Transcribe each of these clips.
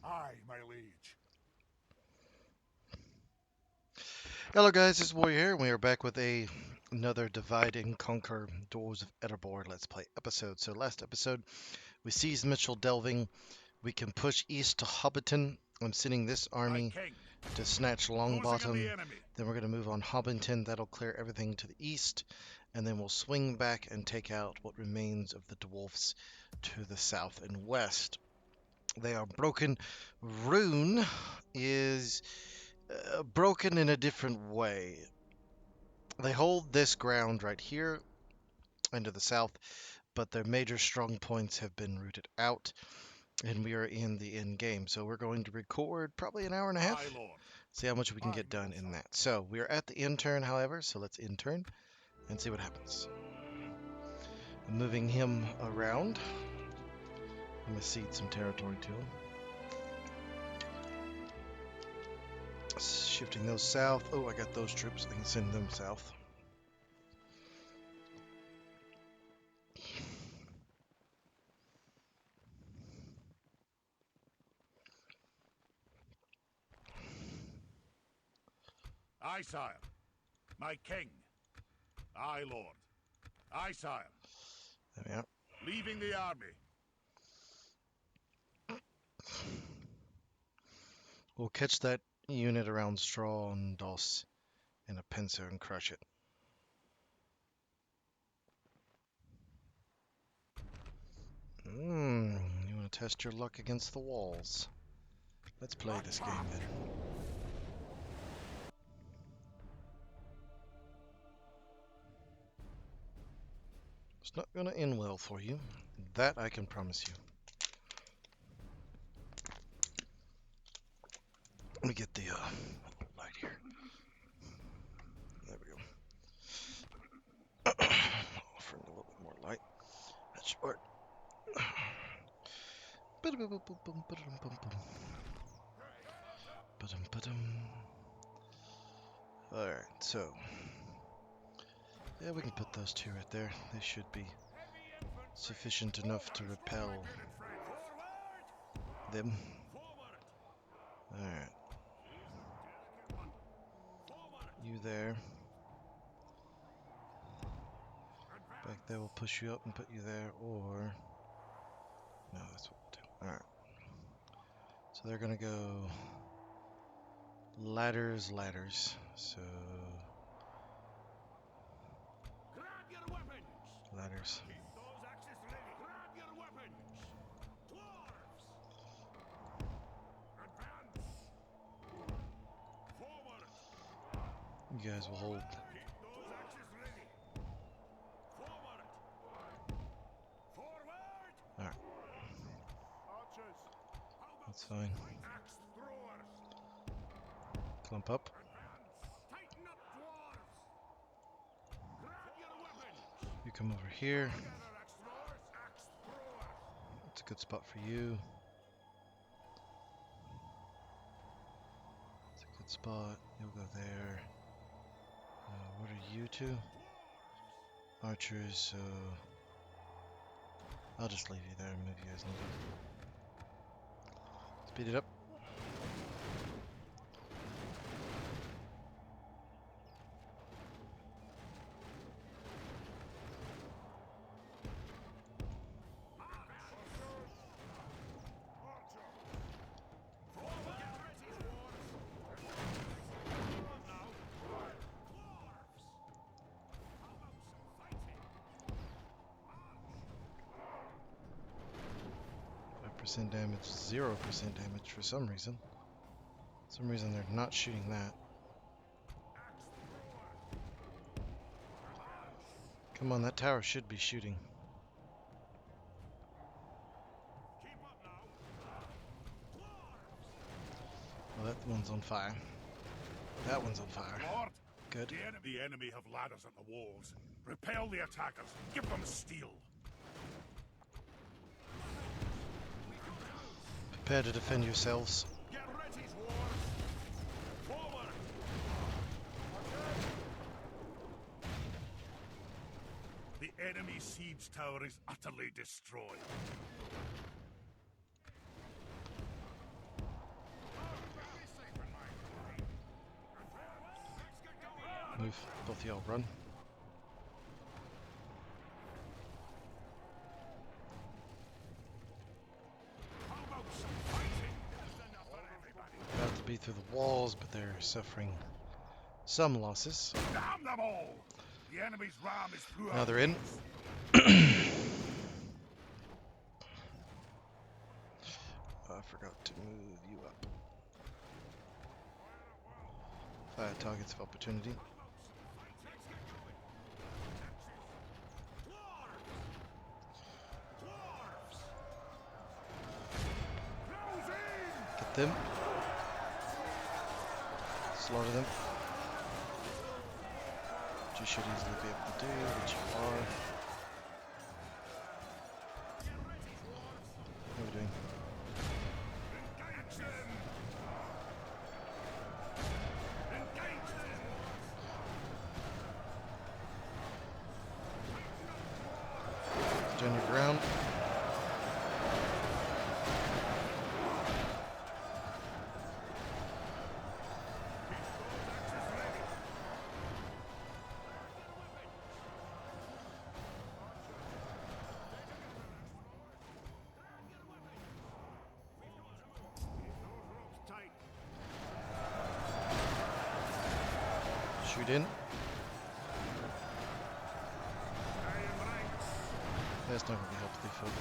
Aye, my liege. Hello guys, it's Warrior here, and we are back with another Divide and Conquer Dwarves of Erebor Let's Play episode. So last episode, we seized Mitchell Delving. We can push east to Hobbiton. I'm sending this My army king. to snatch Closing in the Longbottom. enemy. Then we're going to move on Hobbiton. That'll clear everything to the east. And then we'll swing back and take out what remains of the Dwarfs to the south and west. They are broken. Rune is broken in a different way. They hold this ground right here and to the south, but their major strong points have been rooted out, and we are in the end game. So we're going to record probably an hour and a half, Aye, lord. see how much we can Aye, get done noble in sir. that. So we are at the end turn, however, so let's end turn and see what happens. I'm moving him around. I'm going to cede some territory to him. Shifting those south. Oh, I got those troops. I can send them south. Aye, sire. My king. Aye, lord. Aye, sire. There we are. Leaving the army. We'll catch that unit around Straw and Doss in a pincer and crush it. You want to test your luck against the walls? Let's play this game then. It's not going to end well for you. That I can promise you. Let me get the light here. There we go. Offering a little bit more light. That should work. Alright, so. Yeah, we can put those two right there. They should be sufficient enough to repel them. Alright. You there. Back there, we'll push you up and put you there, or... No, that's what we'll do. Alright. So they're gonna go... Ladders. So... Grab your weapons. Ladders. Keep those axes ready. Grab your weapons. Dwarfs. Advance. Forward. You guys will hold. Keep those axes ready. Forward. Forward. Alright, Archers. that's fine. Axe throwers. Clump up. Advance. Tighten up, dwarves. Grab your weapons. You come over here. Together, axe throwers. Axe throwers. It's a good spot for you. It's a good spot. You'll go there. What are you two? Archers, so... I'll just leave you there and move you guys needed. Speed it up. Percent damage, 0% damage for some reason. Some reason they're not shooting that. Come on, that tower should be shooting. Well, that one's on fire. That one's on fire. Lord, Good. the enemy have ladders at the walls. Repel the attackers. Give them steel. Prepare to defend yourselves. Get ready, dwarves. Forward. The enemy siege tower is utterly destroyed. move. Both of y'all run. About to be through the walls, but they're suffering some losses. Damn them all! The enemy's ram is through. Now they're in. I forgot to move you up. Fire targets of opportunity. Get them. Slaughter them. Which you should easily be able to do, which you are. What are we doing? Stay on your ground. Shoot in. That's not going to be helpful for them.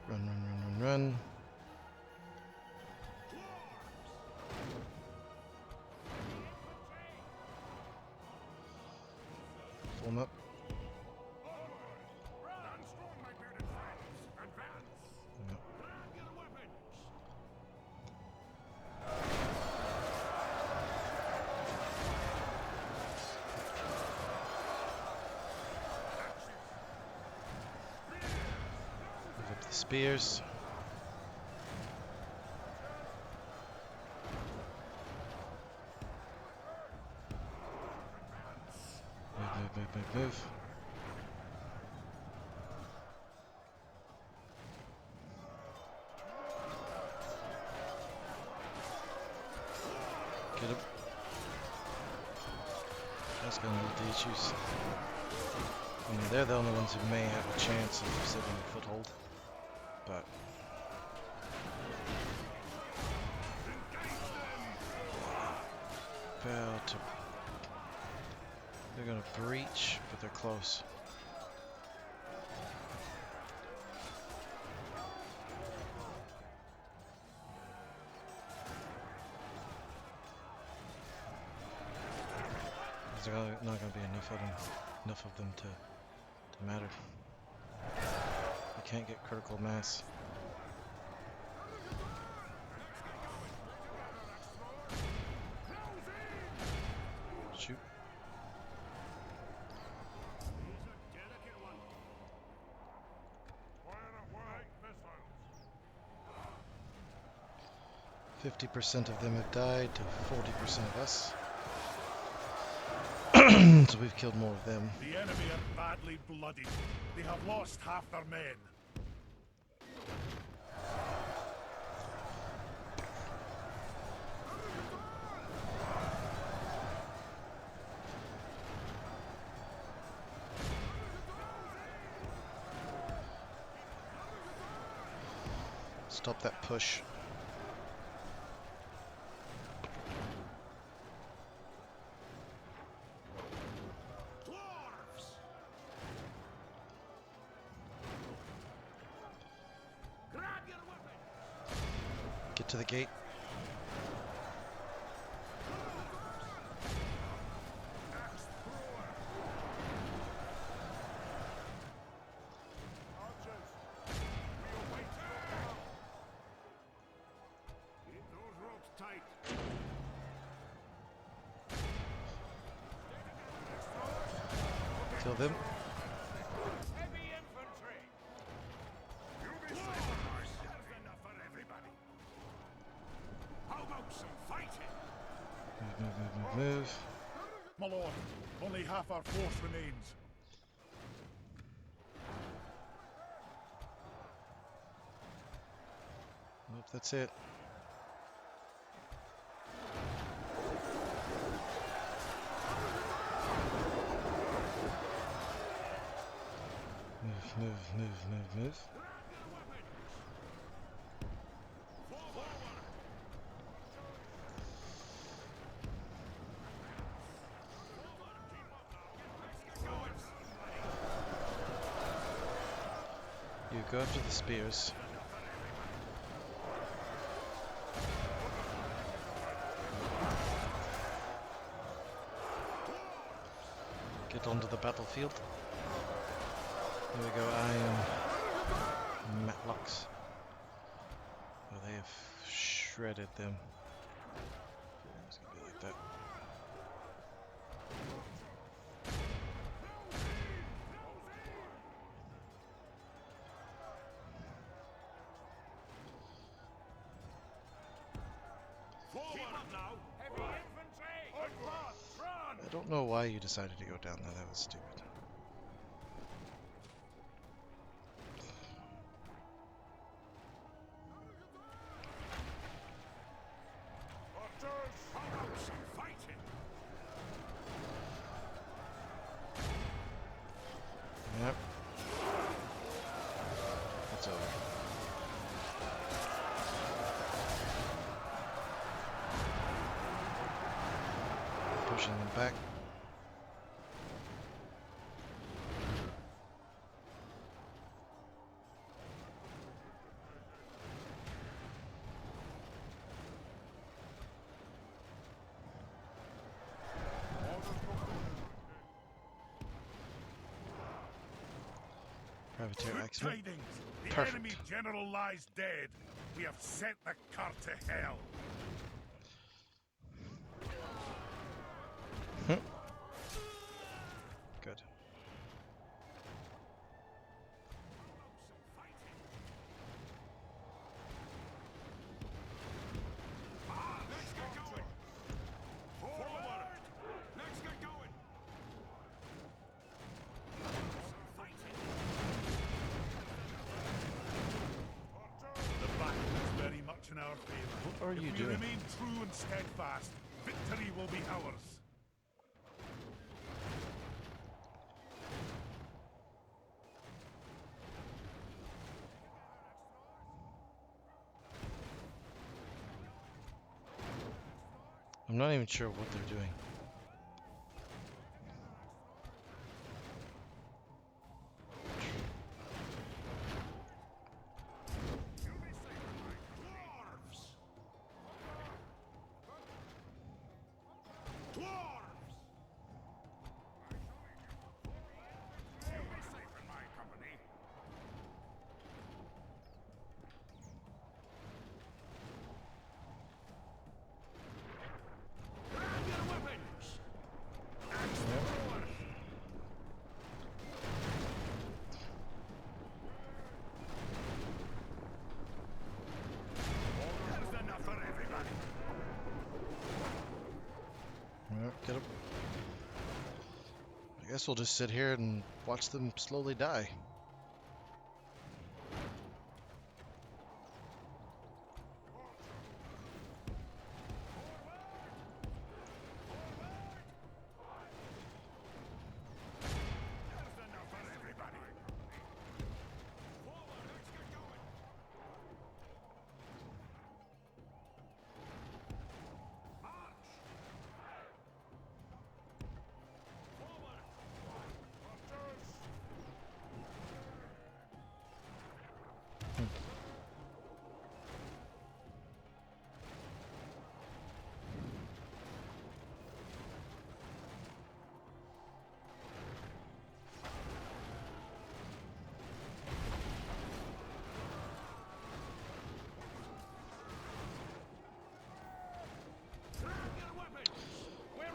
Run, run, run, run, run. Form up. Spears. Move. Get him. That's going to lead to issues. I mean, they're the only ones who may have a chance of setting a foothold. But about to, they're gonna breach, but they're close. There's not gonna be enough of them to matter. You can't get critical mass. Shoot. %50 of them have died to 40% of us. So we've killed more of them. The enemy are badly bloodied. They have lost half their men. Stop that push. Dwarfs! Grab your weapon! Get to the gate. Kill them. Heavy infantry. You'll be sacrificed. That's enough for everybody. How about some fighting? Move. My lord, only half our force remains. that's it. Move. You go after the spears. Get onto the battlefield. Here we go, iron matlocks. Oh, they have shredded them. It's gonna be like that. I don't know why you decided to go down there, that was stupid. Yep. It's over. Pushing them back. Privateer axeman. Tidings. The Perfect. enemy general lies dead. We have sent the cart to hell. Good. In our favor. What are you if we doing? remain true and steadfast, victory will be ours. I'm not even sure what they're doing. Get up. I guess we'll just sit here and watch them slowly die.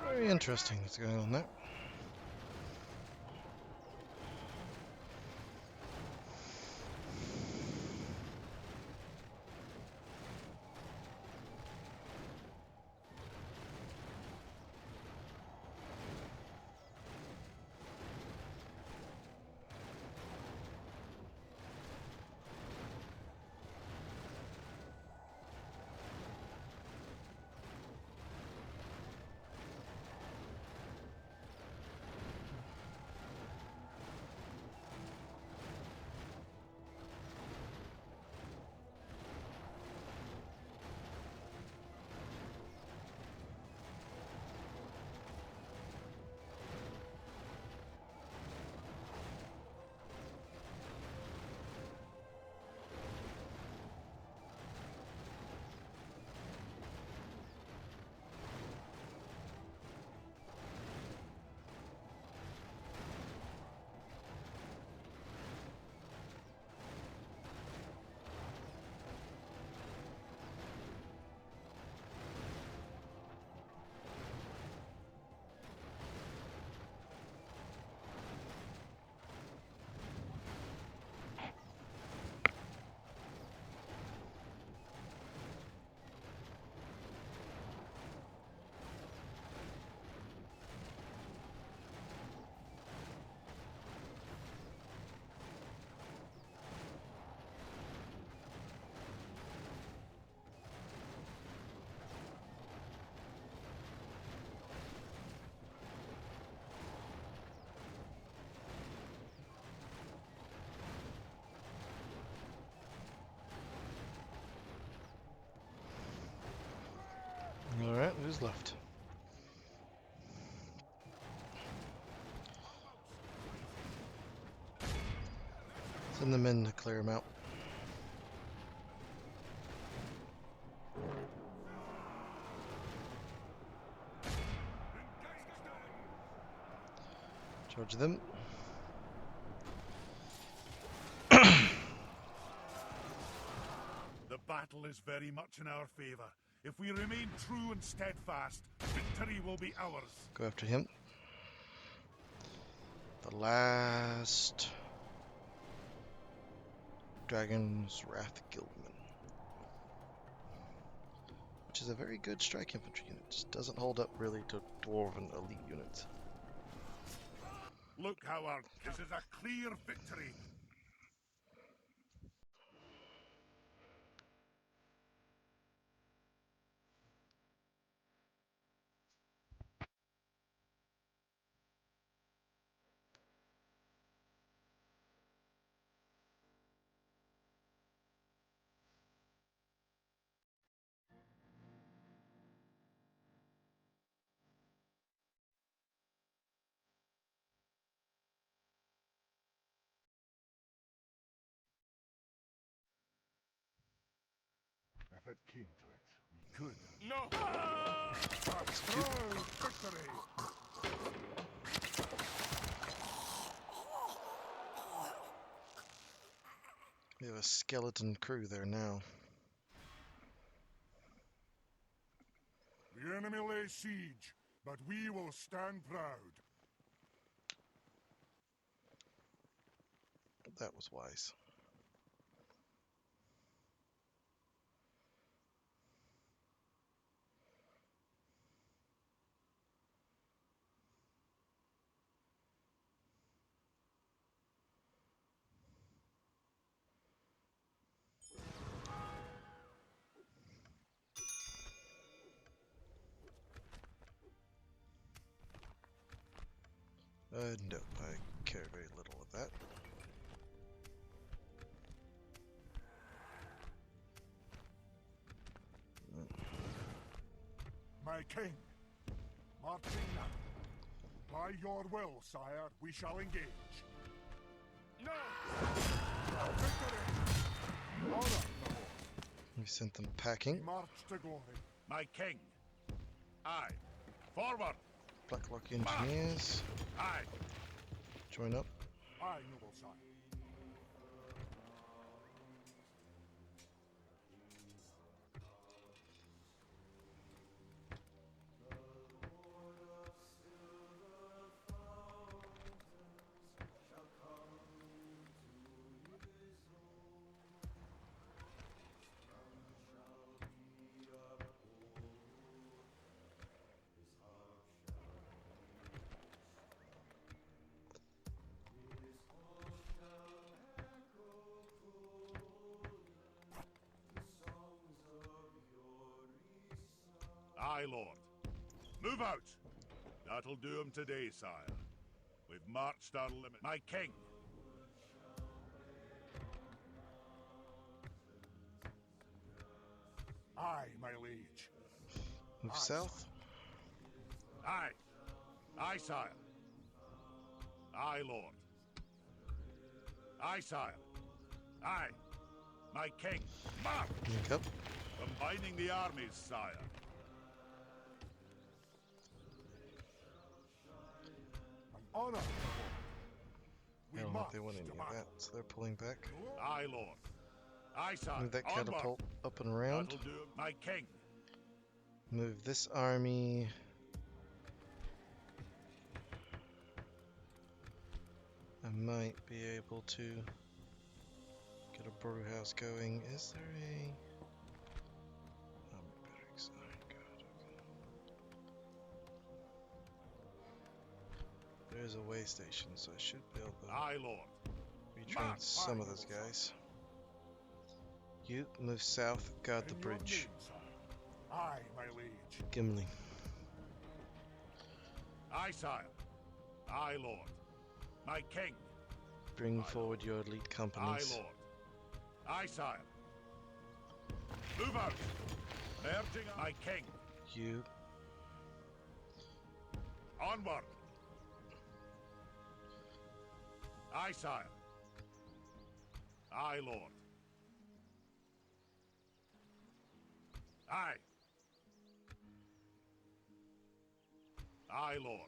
Very interesting what's going on there. is left. Send the men to clear him out. Charge them. The battle is very much in our favor. If we remain true and steadfast, victory will be ours. Go after him. The last Dragon's Wrath Guildman, which is a very good strike infantry unit. Just doesn't hold up really to dwarven elite units. Look, Howard, this is a clear victory. If it came to it, we could. No! A strong victory! We have a skeleton crew there now. The enemy lay siege, but we will stand proud. That was wise. No, I care very little of that. My king, marching now. By your will, sire, we shall engage. No! Victory! Honor the Lord. We sent them packing. We march to glory. My king. Aye. Forward. Blacklock engineers. Aye. Join up. Aye, noble sire. Aye, Lord. Move out! That'll do him today, sire. We've marched our limit. My king! Aye, my liege. Move Aye, south. Aye. Aye, sire. Aye, Lord. Aye, sire. Aye. My king. March! Link up. Combining the armies, sire. Honor. I don't think they want any of that, so they're pulling back. Aye, Lord. Aye, sire. Move that Onward. catapult up and around. That'll do. My king. Move this army. I might be able to get a brew house going. Is there a barracks? Oh, God, okay. There's a way station, so I should be able to Aye, Lord. retrain some of those guys. You move south, guard the In your bridge. name, sire. Aye, my liege. Gimli. Aye, sire. Aye, Lord. My king. Bring Aye, forward your elite Aye, companies. Lord. Aye, sire. Move out. Merging my king. You Onward! Aye, sire. Aye, lord. Aye. Aye, lord.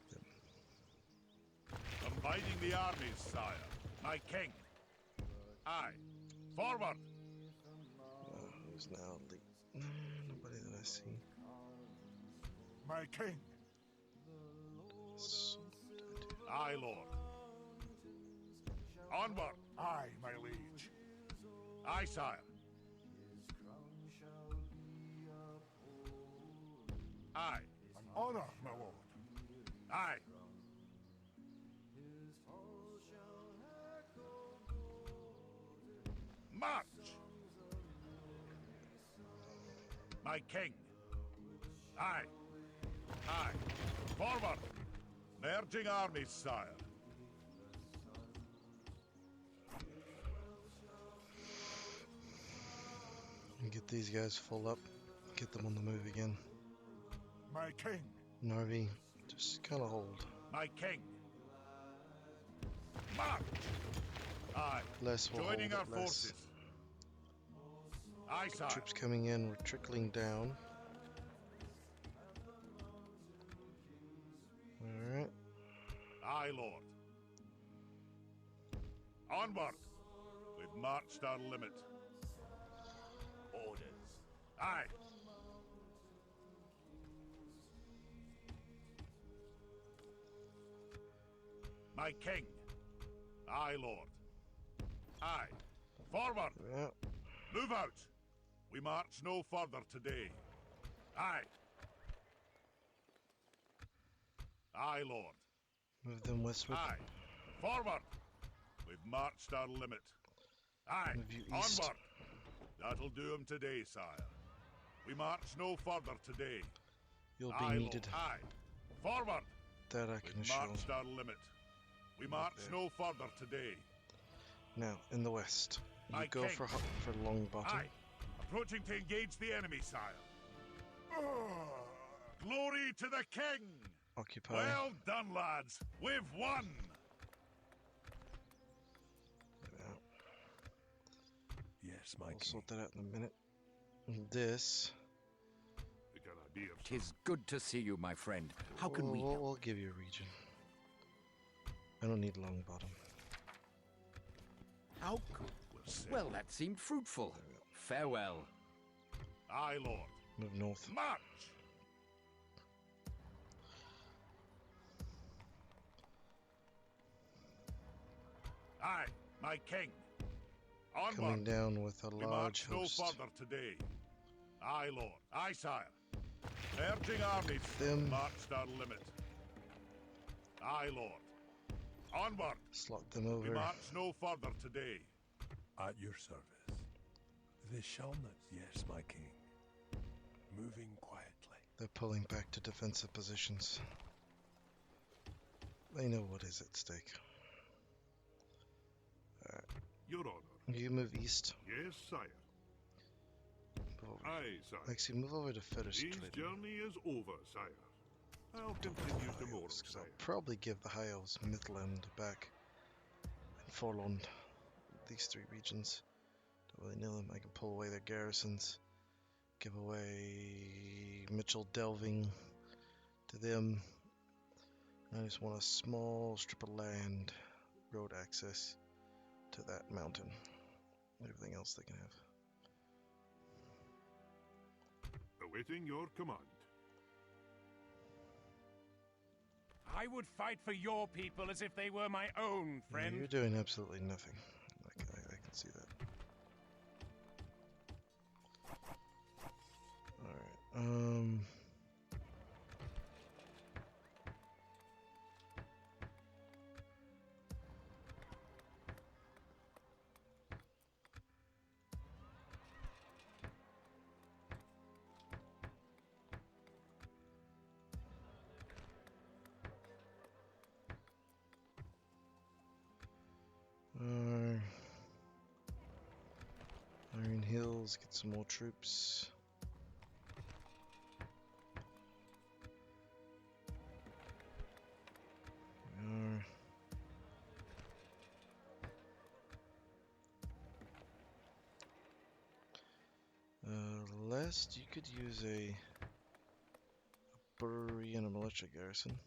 Combining the armies, sire. My king. Aye. Forward! Who's now lead? Nobody that I see. My king. So, Aye, lord. Onward! Aye, my liege. Aye, sire. Aye. An honor, my lord. Aye. March! My king. Aye. Aye. Forward! Merging armies, sire. get these guys full up. Get them on the move again. My king. Narvi, just kind of hold. My king. March! Aye. Less will Joining hold our it less. forces. Aye, sire. Troops coming in, we're trickling down. Alright. Aye, lord. Onward! We've marched our limit. Orders. Aye. My king. Aye, lord. Aye. Forward! Yeah. Move out! We march no further today. Aye. Aye, lord. Move them westward. Aye. Forward! We've marched our limit. Aye. Move you east. Onward! That'll do 'em today, sire. We march no further today. You'll be Aye, needed. Lord. Aye. Forward! That I can We've assure. marched our limit. We march there. no further today. Now, in the west, you My go king. for long bottom. Aye. Approaching to engage the enemy, sire. Glory to the king! Occupy. Well done, lads. We've won! Yeah, Yes, my I'll king. sort that out in a minute. This. We got an idea of 'Tis good to see you, my friend. How can we help? We'll give you a region. I don't need long bottom. How could? Well, that seemed fruitful. Farewell. Aye, lord. Move north. March! Aye, my king. Onward. Coming down with a We large march no host. further today. Aye, lord. Aye, sire. Merging armies. Them. Marched our limit. Aye, lord. Onward. Slot them We over. march no further today. At your service. They shall not. Yes, my king. Moving quietly. They're pulling back to defensive positions. They know what is at stake. Your honor. You move east. Yes, sire. Move over. Aye, sire. Actually, move over to Fetish His Trade. journey is over, sire. I'll continue tomorrow, Because I'll sire. probably give the High Elves Midland back and Forlorn. These three regions. Don't really know them. I can pull away their garrisons. Give away Mitchell Delving to them. I just want a small strip of land, road access to that mountain. Everything else they can have. Awaiting your command. I would fight for your people as if they were my own, friend. You're doing absolutely nothing. I can see that. Alright, Iron Hills, get some more troops. west, you could use a brewery and a militia garrison.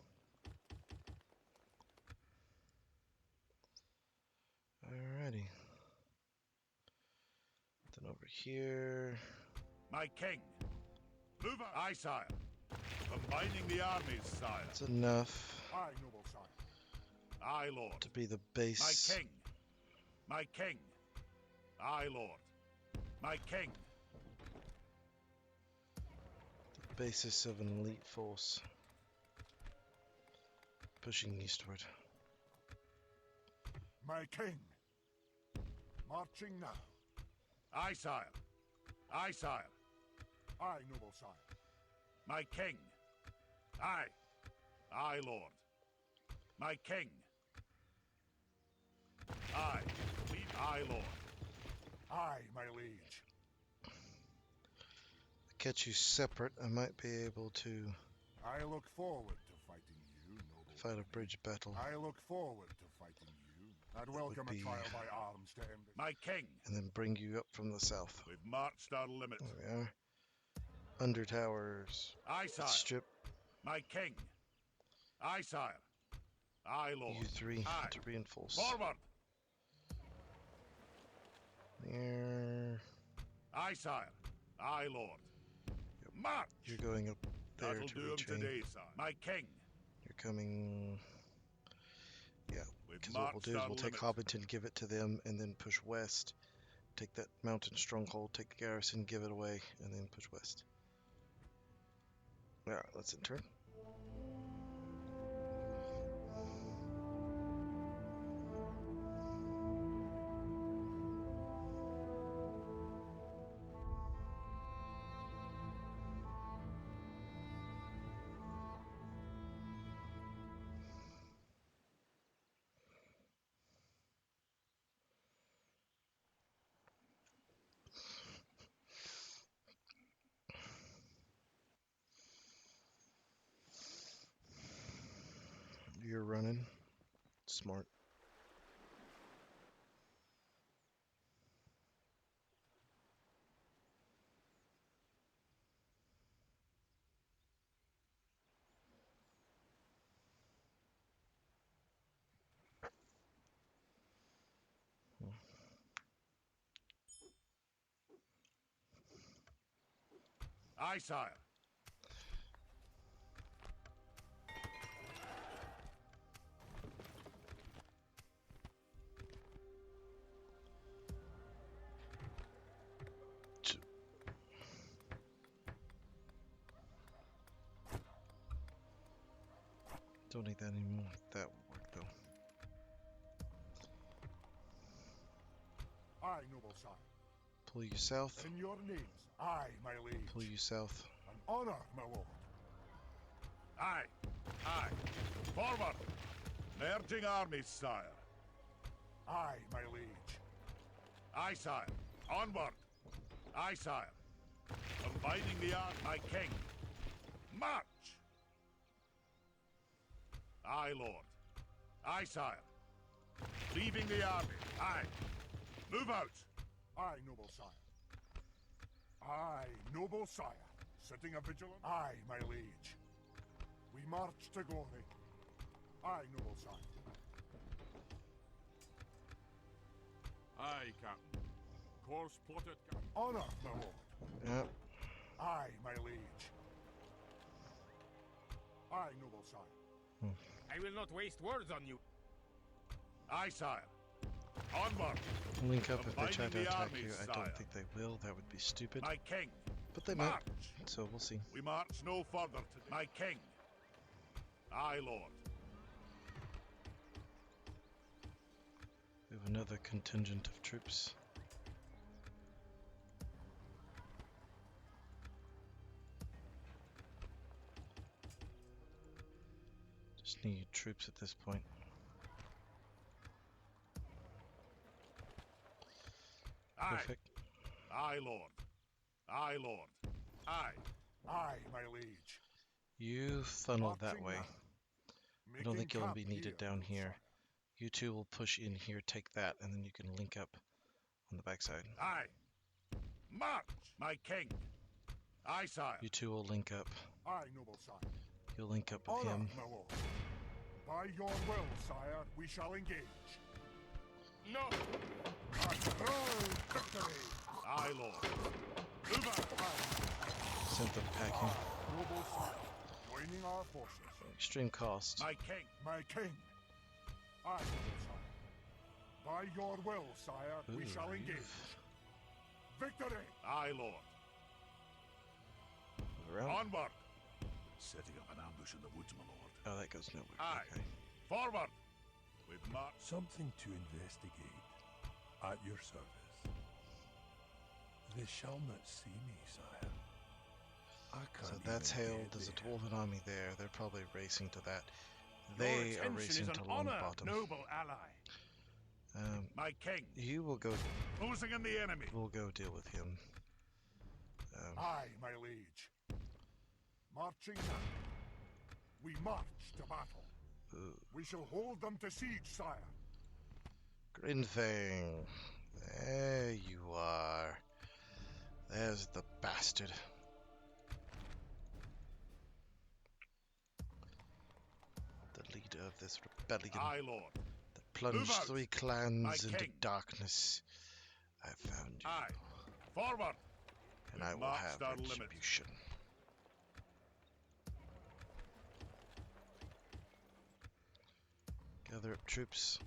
Alrighty. Then over here. My king. Move out. Aye, sire. Combining the armies, sire. That's enough Aye, noble sire. Aye, lord. to be the My base. king. My king. Aye, lord. My king. The basis of an elite force. Pushing eastward. My king. Marching now. Aye, sire. Aye, sire. Aye, noble sire. My king. Aye. Aye, lord. My king. Aye. Aye, lord. Aye, my liege. Catch you separate, I might be able to I look forward to fighting you, noble. fight a bridge battle. I look forward to fighing you. I'd welcome be- a trial by arms to end this. My king. And then bring you up from the south. We've marched our limit. There we are. Under towers. Aye, sire. Strip My king. Aye, sire. Aye, lord. you three Aye. to reinforce. Forward. There. Aye, sire. Aye, lord. March. You're going up there That'll to do him retrain. today, sire. My king. You're coming. Yeah, We've because what we'll marched do is our we'll take limit. Hobbiton, give it to them, and then push west. Take that mountain stronghold, take the garrison, give it away, and then push west. Alright, let's in turn. You're running. Smart. Aye, sire. Don't need that anymore. That will work though. Aye, noble sire. Pull you south. In your names. Aye, my liege. Pull you south. An honor, my lord. Aye. Aye. Forward. Merging armies, sire. Aye, my liege. Aye, sire. Onward. Aye, sire. Combining the army. My king. March. Aye, lord. Aye, sire. Leaving the army. Aye. Move out. Aye, noble sire. Aye, noble sire. Sitting a vigilant. Aye, my liege. We march to glory. Aye, noble sire. Aye, Captain. Course plotted, Captain. Honor, my lord. Yep. Aye, my liege. Aye, noble sire. I will not waste words on you. Aye, sire. Onward. Link up if they try to Combining the attack armies, you. I sire. don't think they will. That would be stupid. My king. But they might. March. So we'll see. We march no further to my king. Aye, lord. We have another contingent of troops. Just need troops at this point. Aye. Perfect. Aye, lord. Aye, lord. Aye. Aye, my liege. You funnel that Marching way. now. I don't think Making you'll camp be needed here, down noble here. sire. You two will push in here, take that, and then you can link up on the backside. Aye. March, my king. Aye, sire. You two will link up. Aye, noble sire. You'll link up with Honor, him. my lord. By your will, sire, we shall engage. No! A proud victory! Aye, lord. Move out. Sent them packing. Noble sire, joining our forces. Extreme cost. My king. My king. Aye, noble sire. By your will, sire, we Ooh, shall engage. Victory! Aye, lord. Around. Onward. Setting up an ambush in the woods, my lord. Oh, that goes nowhere. Aye. Okay. Forward. We've marched. Something to investigate. At your service. They shall not see me, sire. I can't So that's even hailed. get There's a there. dwarven army there. They're probably racing to that. Your They are attention racing is to an honor, Longbottom. noble ally. My king. You will go. Closing in the enemy. We'll go deal with him. Aye, my liege. Marching now. We march to battle. Ooh. We shall hold them to siege, sire. Grinfang. There you are. There's the bastard. The leader of this rebellion Aye, lord. that plunged Move out, 3 clans into king. darkness. I found you, Aye. Forward. and I will marched have our limit. retribution. Gather up troops.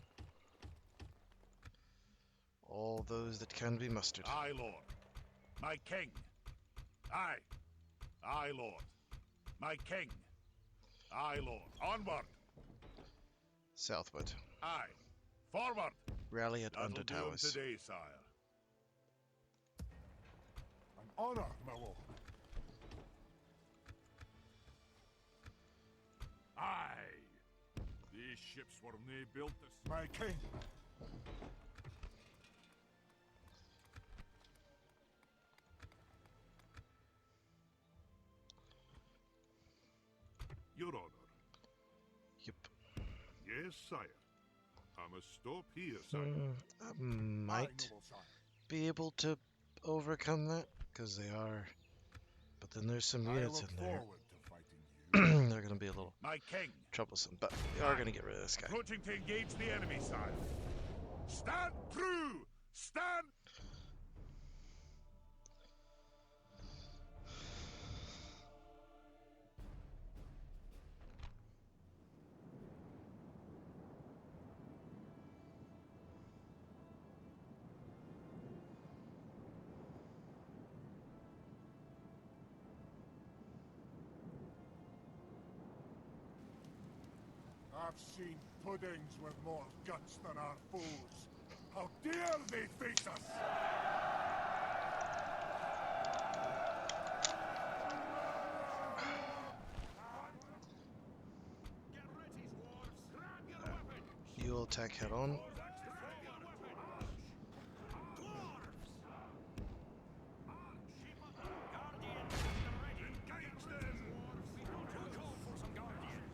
All those that can be mustered. Aye, lord. My king. Aye. Aye, lord. My king. Aye, lord. Onward. Southward. Aye. Forward. Rally at That'll do 'em Undertowers. today, sire. An honor, my lord. Aye. These ships were nae built this. My king. Your honor. Yep. Yes, sire. I must stop here, sire. I Aye, might noble sire. be able to overcome that, because they are. But then there's some I units look in there. forward to fighting you. They're going to be a little My king. troublesome, but we are going to get rid of this guy. Approaching to engage the enemy, sire. Stand true! Stand! I've seen puddings with more guts than our foes. How dare they face us! Get ready, dwarves. Grab your weapons. You'll attack head on. Grab your weapons. Dwarves. Guardians at the ready. Engage them. Dwarves. Call for some guardians.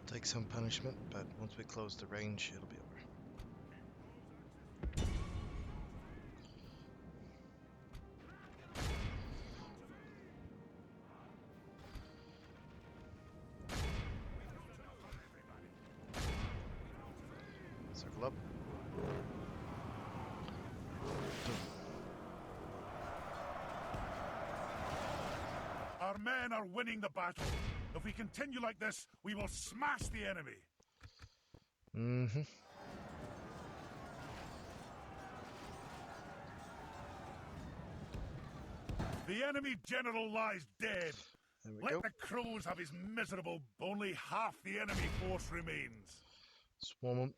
Take some punishment, but once we close the range, it'll be over. Circle up. Our men are winning the battle. If we continue like this, we will smash the enemy. Mm-hmm. The enemy general lies dead. There we Let go. the crows have his miserable. Only half the enemy force remains. Swarm 'em.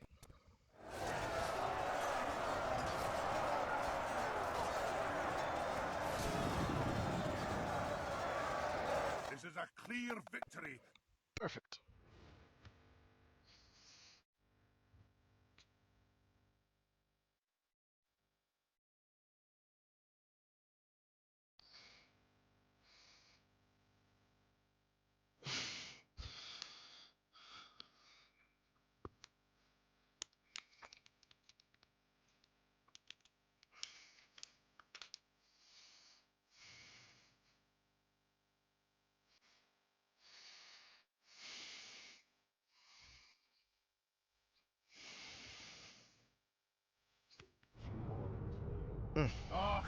This is a clear victory. Perfect.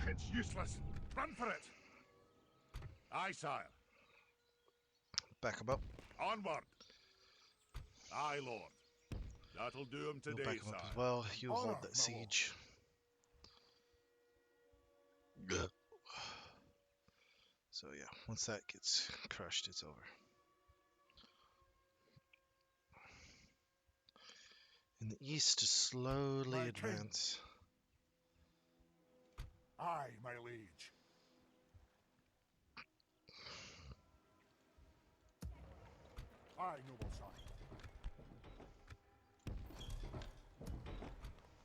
It's useless. Run for it. Aye, sire. Back 'em up. Onward. Aye, lord. That'll do him You'll today, back 'em up sire. as well. You Honor, hold that my lord. siege. So yeah, once that gets crushed, it's over. In the east, slowly My king. advance. Aye, my liege. Aye, noble sire.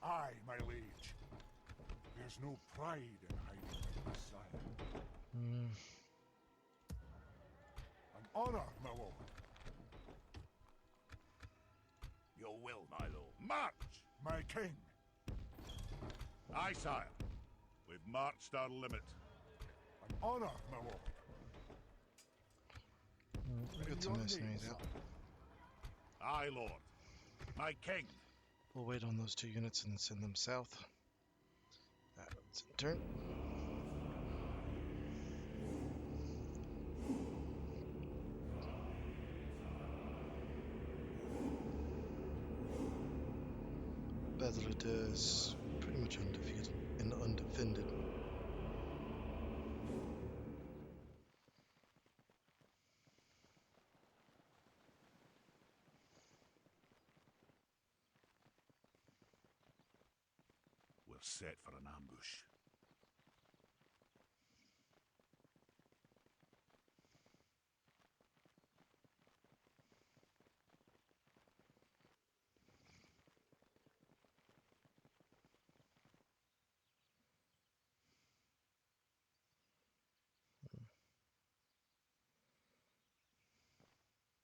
Aye, my liege. There's no pride in hiding like this, sire. Hmm. An honor, my lord. Your will, my lord. March! My king. Aye, sire. We've marched our limit. An honor, my lord. We got In some your mercenaries name, out. sire. Aye, lord. My king. We'll wait on those 2 units and send them south. That's in turn. Basilica is pretty much undefeated and undefended. We're set for an ambush.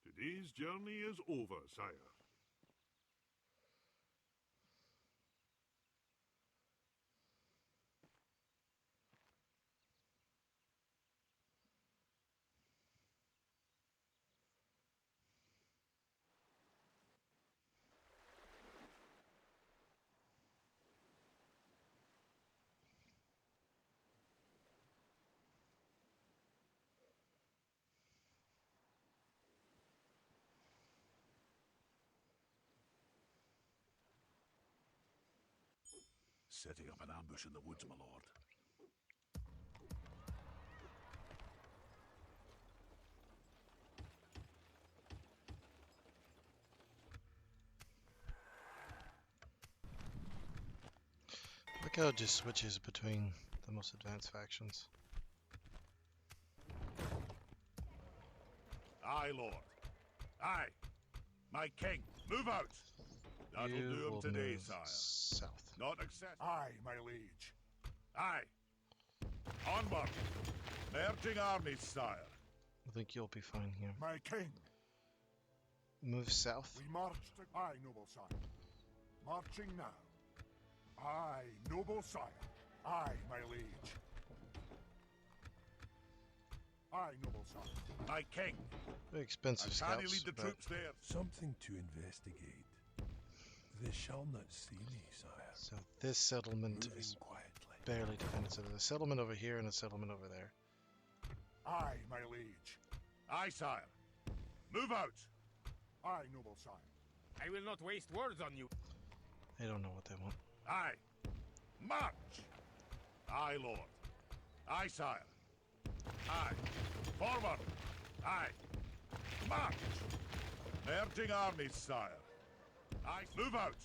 Today's journey is over, sire. Setting up an ambush in the woods, my lord. Look how it just switches between the most advanced factions. Aye, lord. Aye. My king. Move out. That'll You do him will today, move sire. south. Not accept. Aye, my liege. Aye. Onward. Merging armies, sire. I think you'll be fine here. My king. Move south. We march to... Aye, noble sire. Marching now. Aye, noble sire. Aye, my liege. Aye, noble sire. My king. Very I expensive can't scouts, lead the but troops there. Something to investigate. They shall not see me, sire. so this settlement Moving is quietly. barely defended. So there's a settlement over here and a settlement over there. Aye, my liege. Aye, sire. Move out. Aye, noble sire. I will not waste words on you. They don't know what they want. Aye. March. Aye, lord. Aye, sire. Aye. Forward. Aye. March. Merging armies, sire. Aye. Move out.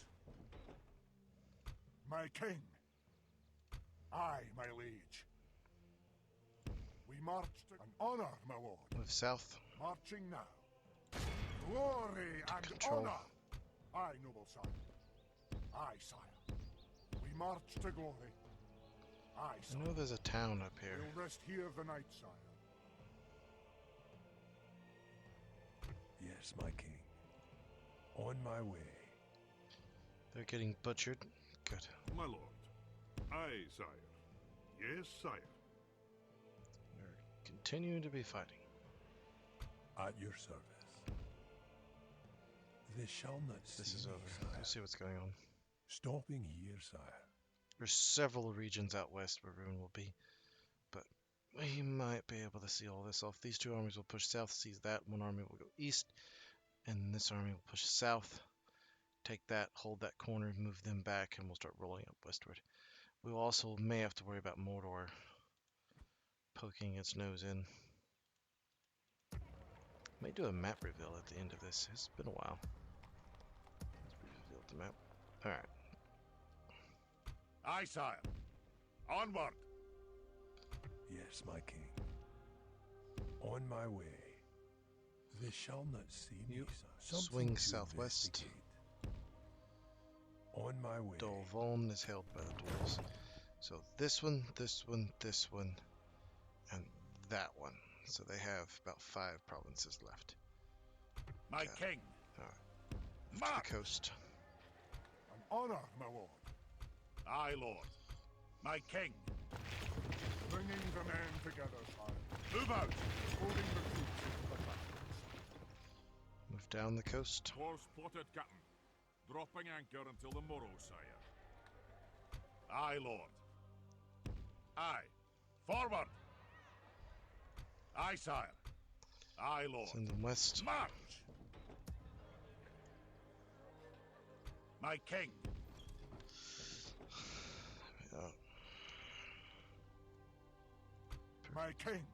My king. Aye, my liege. We march to... An honor, my lord. Move south. Marching now. Glory and control. honor. Aye, noble sire. Aye, sire. We march to glory. Aye, I sire. know there's a town up here. We'll rest here the night, sire. Yes, my king. On my way. They're getting butchered. Good. My lord. Aye, sire. Yes, sire. We're continuing to be fighting. At your service. They shall not see This is me, over. sire. Let's see what's going on. Stopping here, sire. There's several regions out west where Rune will be, but we might be able to see all this off. These two armies will push south, seize that. One army will go east, and this army will push south. Take that, hold that corner, move them back, and we'll start rolling up westward. We also may have to worry about Mordor poking its nose in. May do a map reveal at the end of this. It's been a while. Let's reveal the map. Alright. Aye, sire. Onward. Yes, my king. On my way. They shall not see me, sire. Something Swing to southwest. investigate. On my way. Dolvoln is held by the dwarves. So this one, this one, this one, and that one. So they have about 5 provinces left. My Okay. king. Alright. To March. the coast. An honor, my lord. Aye, lord. My king. Bringing the men together, sire. Move out. Holding the troops into the battles. Move down the coast. Course plotted, Captain. Dropping anchor until the morrow, sire. Aye, lord. Aye. Forward. Aye, sire. Aye, lord. Send them west. March. My king. Yeah. My king.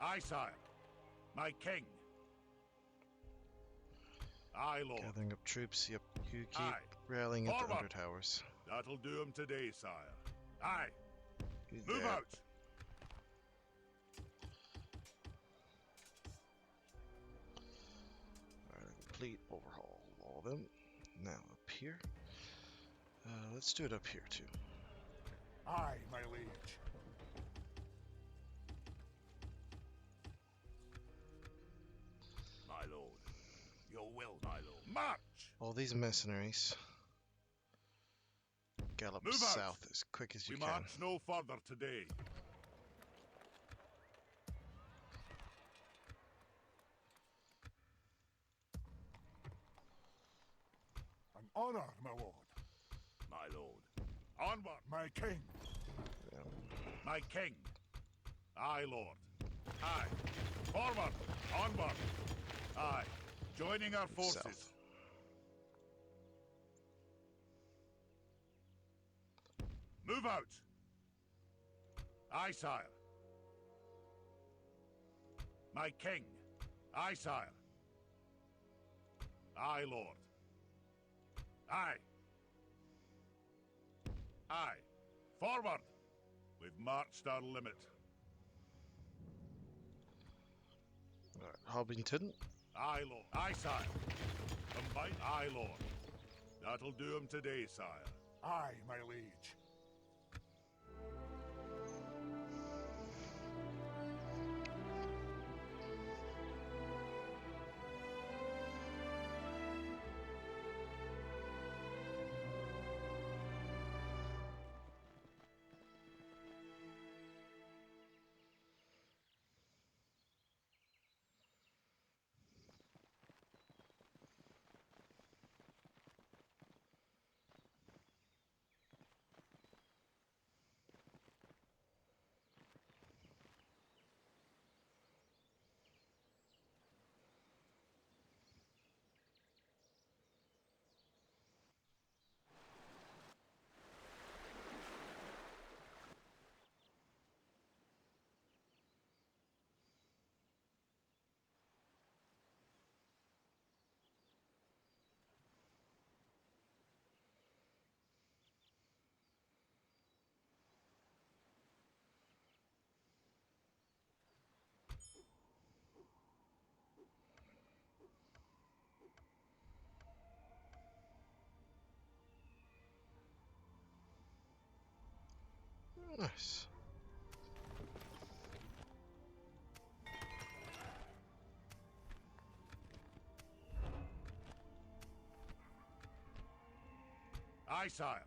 Aye, sire. My king. Aye, lord. Gathering up troops. Yep. You keep Aye. rallying at the Forward. Under Towers. That'll do him today, sire. Aye. You Move there. out. Alright, complete overhaul of all of them. Now up here. Let's do it up here too. Aye, my liege. My lord. Your will, my lord. March. All these mercenaries gallop Move out. south as quick as you We can. march no further today. An honor, my lord. My lord. Onward. My king. My king. Aye, lord. Aye. Forward. Onward. Aye. Joining our forces. South. Move out. Aye, sire. My king. Aye, sire. Aye, lord. Aye. Aye. Forward. We've marched our limit. Alright, Hobbington. Aye, lord. Aye, sire. Combine. Aye, lord. That'll do him today, sire. Aye, my liege. Nice. Aye, sire.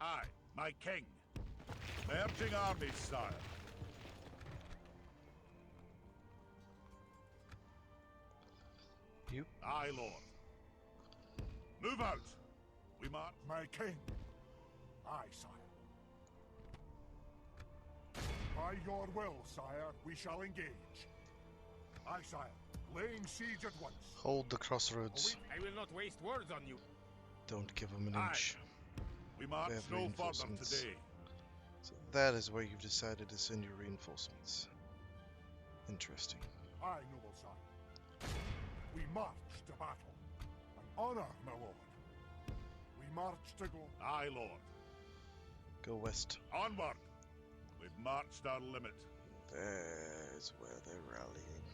Aye, my king. Merging armies, sire. You. Aye, lord. Move out! We march. My king. Aye, sire. By your will, sire, we shall engage. Aye, sire. Laying siege at once. Hold the crossroads. I will not waste words on you. Don't give them an Aye. inch. We march have no further reinforcements. today. So that is where you've decided to send your reinforcements. Interesting. Aye, noble sire. We march to battle. An honor, my lord. We march to go. Aye, Lord. Go west. Onward! We've marched our limit. There's where they're rallying.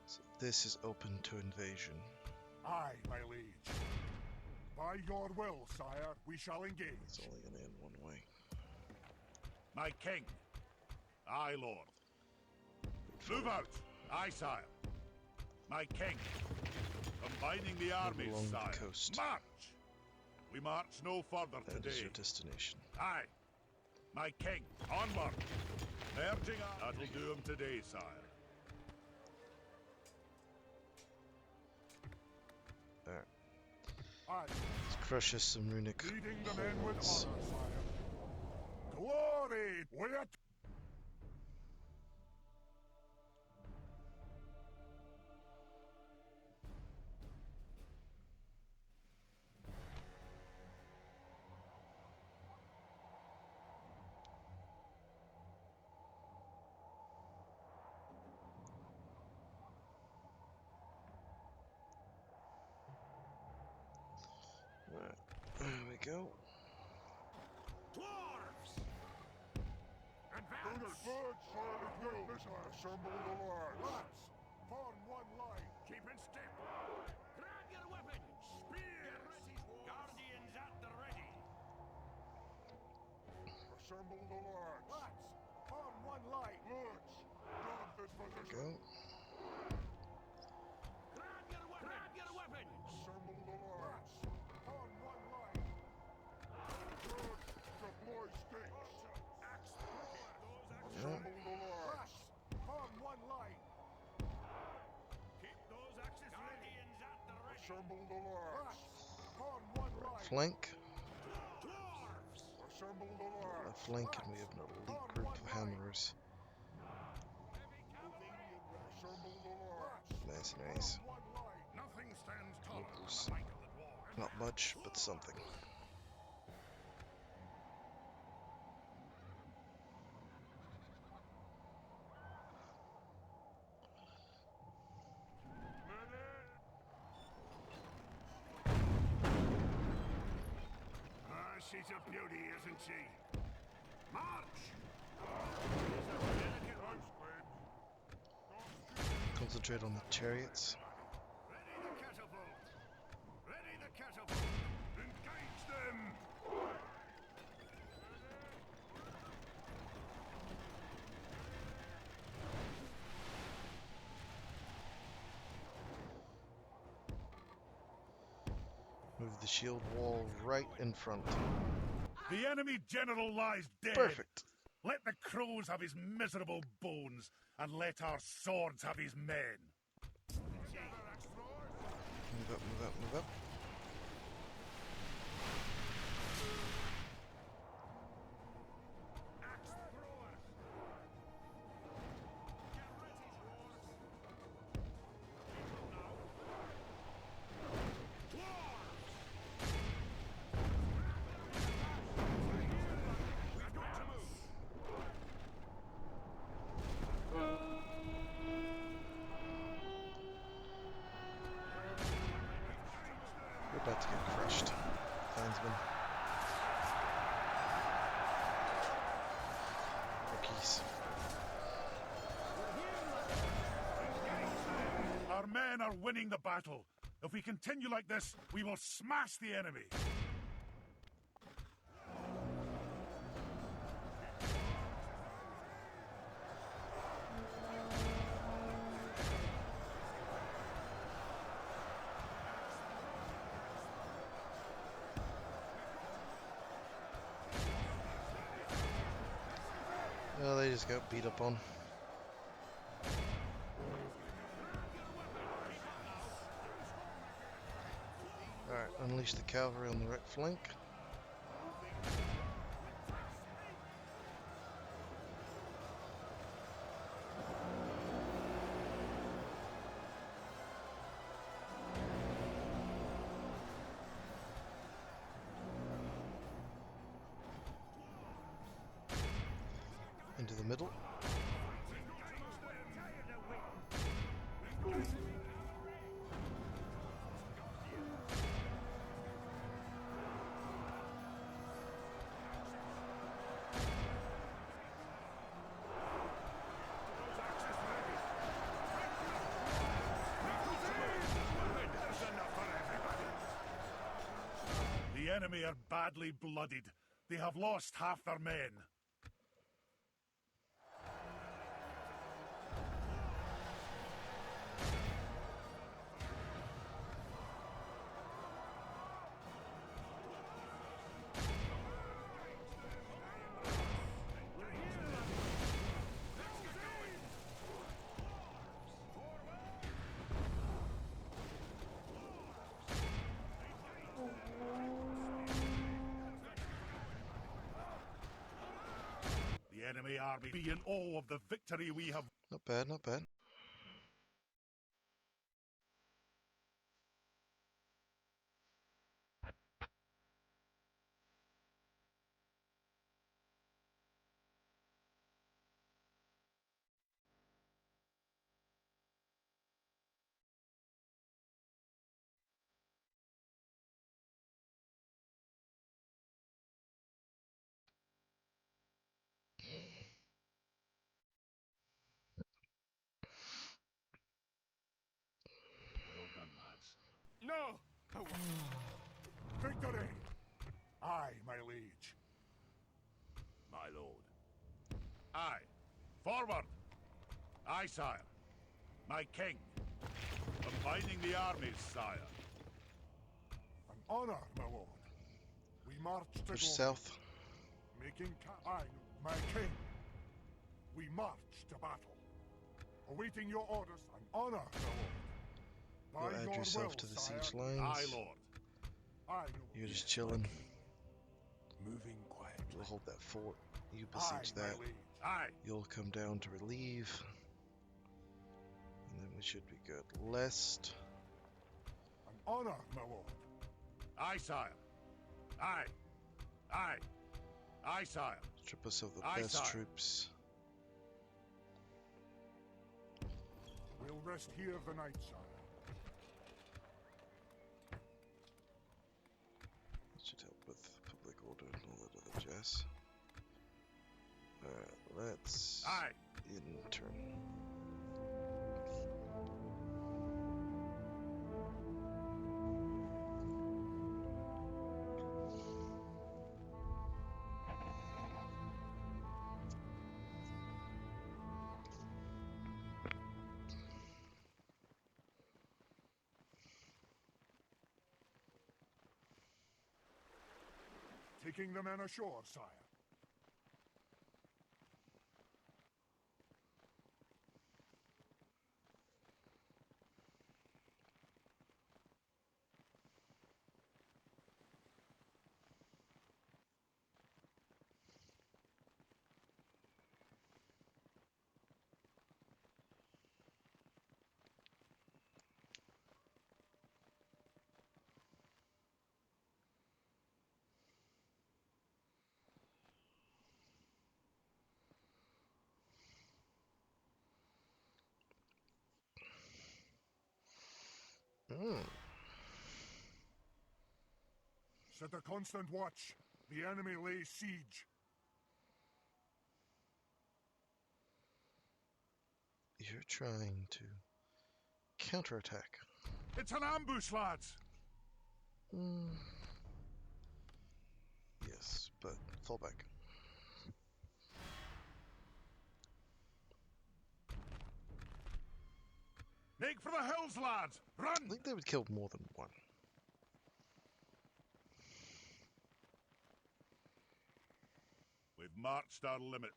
So this is open to invasion. Aye, my liege. By your will, sire, we shall engage. It's only going to end one way. My king. Aye, Lord. Move out! Aye, sire. My king. Combining the armies, along the sire. coast. March! We march no further That is today. your destination. Aye. My king. Onward! Merging on. That'll do him today, sire. Alright. Aye, Let's crush us some Rhunic leading the men with honor, hordes. sire. Glory! Wait! Right. There we go. Dwarfs! Advance! Assemble the lords. Lads, form one line. Keep in step! Grab your weapons! Spears! Guardians at the ready! Assemble the lords. Lads, form one line. Lords, guard this position. Go. Grab your weapons! Grab your weapons! Assemble the lords. Form one line. Lords, deploy stakes. Assemble the lords. Form one line. Keep those axes Guardians at the ready! Assemble the lords. Form one line. Flank. Dwarfs! Assemble the lords. Left flank, and we have an elite group of hammerers. Assemble the lords. Mercenaries. One line. Nothing stands taller than Locals. the might of the dwarf. Not much, but something. Ah, she's a beauty, isn't she? March! Concentrate on the chariots. Ready the catapult! Ready the catapult! Engage them! Move the shield wall right in front. The enemy general lies dead. Perfect. Let the crows have his miserable bones, and let our swords have his men. Move up, move up, move up. We're about to get crushed. Clansmen. Rookies. Our men are winning the battle. If we continue like this, we will smash the enemy. Well, they just got beat up on. unleash the cavalry on the right flank. Into the middle. The enemy are badly blooded. They have lost half their men. The enemy army be in awe of the victory we have. Not bad, not bad. Well done, lads. No! Victory! Aye, my liege. My lord. Aye. Forward! Aye, sire. My king. Combining the armies, sire. An honor, my lord. We march to Push glory, south. making aye, my king. We march to battle. Awaiting your orders, an honor, my lord. Go By add your yourself will, to the sire. siege lines. Aye, lord. Aye, noble. You're just chilling. Moving quietly. We'll hold that fort. You Aye, besiege my that. liege. Aye. You'll come down to relieve. And then we should be good. Lest. An honor, my lord. Aye, sire. Aye. Aye. Aye, sire. Strip us of the Aye, best sire. troops. We'll rest here the night, sire. That should help with public order and all that other jazz. Alright, let's Aye. intern. Taking the men ashore, sire. Set a constant watch. The enemy lays siege. You're trying to counterattack. It's an ambush, lads. Yes, but fall back. Make for the hills, lads. I Run. think they would kill more than one. We've marched our limit.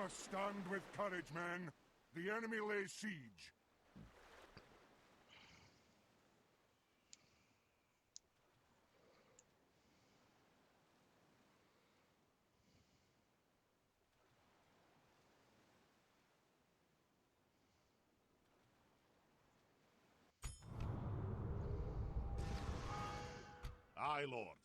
must stand with courage, men. The enemy lays siege. Aye, Lord.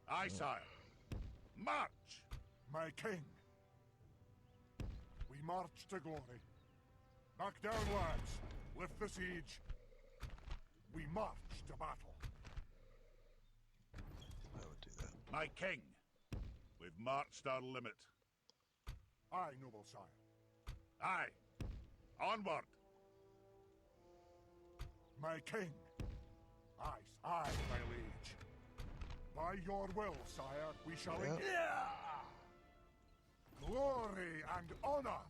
Aye, sire. March! My king. We march to glory. Back down, lads. Lift the siege. We march to battle. I would do that. My king. We've marched our limit. Aye, noble sire. Aye. Onward. My king. Aye, aye, my liege. By your will, sire, we shall glory and honor.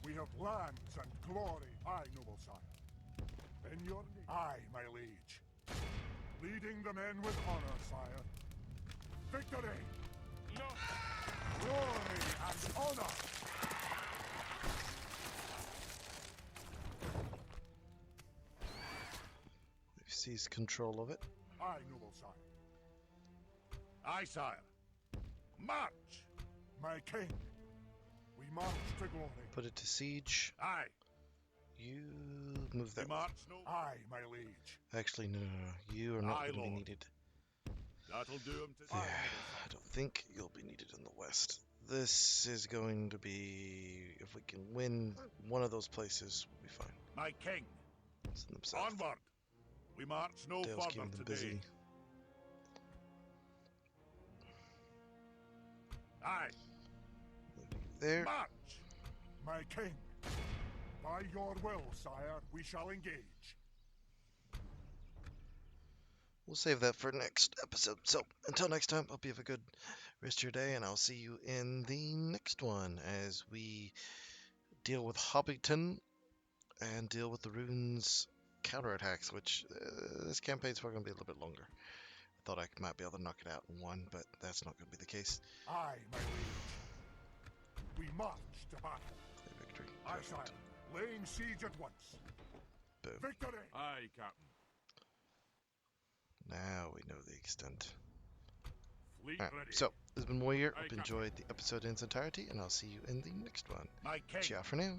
We have lands and glory. Aye, noble sire. In your name. Aye, my liege. Leading the men with honor, sire. Victory! No. Glory and honor! We've seized control of it. Aye, noble sire. Aye, sire. March! My king. We march to glory. Put it to siege. Aye. You move We that way. march no. Aye, my liege. Actually, no, no, no. You are not Aye, going to be Lord. needed. That'll do him to There. I don't think you'll be needed in the west. This is going to be... If we can win one of those places, we'll be fine. My king. Send them south. Onward. We march no Dale's further keeping them today. busy. Aye. There. March! My king. By your will, sire, we shall engage. We'll save that for next episode. So, until next time, hope you have a good rest of your day, and I'll see you in the next one as we deal with Hobbiton and deal with the runes counterattacks, which this campaign's probably going to be a little bit longer. I thought I might be able to knock it out in one, but that's not going to be the case. Aye, my liege. We march to battle. Clear victory. Aye, Perfect. sire. Laying siege at once. Boom. Victory! Aye, Captain. Now we know the extent. Fleet Alright, ready. so this has been Warrior. Aye, Hope you Captain. enjoyed the episode in its entirety, and I'll see you in the next one. My king. Ciao for now.